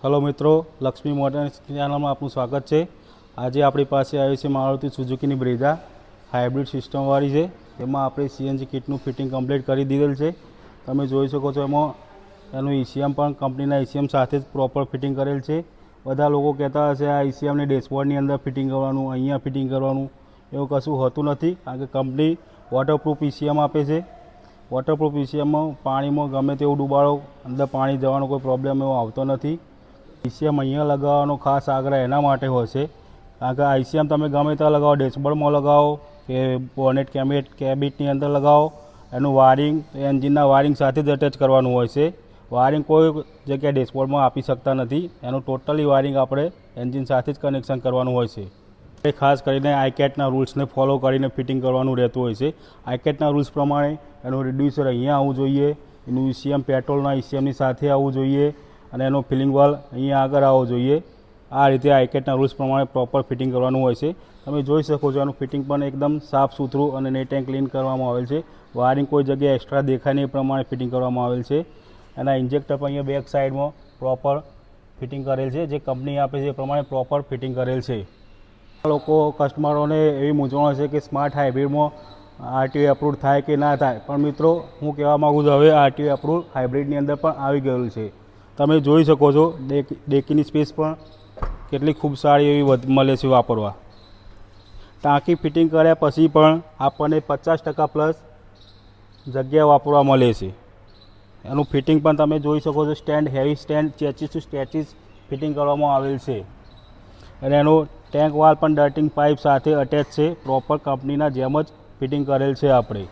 Hello मित्रों, Lakshmi motor channel में आपનું स्वागत है। आज अपनी पास आई है मारुति सुजुकी की ब्रेजा हाइब्रिड सिस्टम वाली है। एम आप सीएनजी किटનું फिटिंग कम्प्लीट कर दीधेल है। તમે જોઈ શકો છો એમાં એનું ઈસીએમ પણ કંપનીના ઈસીએમ સાથે જ પ્રોપર ફિટિંગ કરેલ છે। બધા લોકો કહેતા હશે આ ઈસીએમની ડેશબોર્ડની અંદર ફિટિંગ કરવાનું, અહીંયા ફિટિંગ કરવાનું, એવું કશું હોતું નથી, કારણ કે કંપની વોટરપ્રૂફ ઈસીએમ આપે છે। વોટરપ્રૂફ ઈસીએમમાં પાણીમાં ગમે તેવું ડૂબાડો, અંદર પાણી જવાનો કોઈ પ્રોબ્લેમ એવો આવતો નથી। ઈસીએમ અહીંયા લગાવવાનો ખાસ આગ્રહ એના માટે હોય છે, કારણ કે આ ઈસીએમ તમે ગમે ત્યાં લગાવો, ડેશબોર્ડમાં લગાવો કે બોનેટ કેબિટની અંદર લગાવો, એનું વાયરિંગ એન્જિનના વાયરિંગ સાથે જ અટેચ કરવાનું હોય છે। વાયરિંગ કોઈ જગ્યાએ ડેશબોર્ડમાં આપી શકતા નથી, એનું ટોટલી વાયરિંગ આપણે એન્જિન સાથે જ કનેક્શન કરવાનું હોય છે। એ ખાસ કરીને આઈકેટના રૂલ્સને ફોલો કરીને ફિટિંગ કરવાનું રહેતું હોય છે। આઈકેટના રૂલ્સ પ્રમાણે એનું રિડ્યુસર અહીંયા આવવું જોઈએ, એનું ઈસીએમ પેટ્રોલના ઈસીએમની સાથે આવવું જોઈએ અને એનો ફિલિંગ વાલ્વ અહીંયા આગળ આવવો જોઈએ। આ રીતે આઈકેટના રૂલ્સ પ્રમાણે પ્રોપર ફિટિંગ કરવાનું હોય છે। તમે જોઈ શકો છો એનું ફિટિંગ પણ એકદમ સાફ સુથરું અને નેટ એન્ડ ક્લીન કરવામાં આવેલ છે। વાયરિંગ કોઈ જગ્યાએ એક્સ્ટ્રા દેખાય નહીં એ પ્રમાણે ફિટિંગ કરવામાં આવેલ છે। એના ઇન્જેક્ટર પણ અહીંયા બેક સાઈડમાં પ્રોપર ફિટિંગ કરેલ છે, જે કંપની આપે છે એ પ્રમાણે પ્રોપર ફિટિંગ કરેલ છે। લોકો કસ્ટમરોને એવી મૂંઝવણ છે કે સ્માર્ટ હાઇબ્રિડમાં આરટીઓ એપ્રુવ થાય કે ના થાય, પણ મિત્રો હું કહેવા માગું છું હવે આરટીઓ એપ્રુવ હાઇબ્રિડની અંદર પણ આવી ગયેલું છે। તમે જોઈ શકો છો ડેકીની સ્પેસ પણ કેટલી ખૂબ સારી એવી મળે છે વાપરવા। ટાંકી ફિટિંગ કર્યા પછી પણ આપણને 50% પ્લસ જગ્યા વાપરવા મળે છે। એનું ફિટિંગ પણ તમે જોઈ શકો છો, stand heavy stand chassis to સ્ટેચીસ ફિટિંગ કરવામાં આવેલ છે અને એનું ટેન્ક વાલ પણ ડર્ટિંગ પાઇપ સાથે અટેચ છે, પ્રોપર કંપનીના જેમ જ ફિટિંગ કરેલ છે આપણે।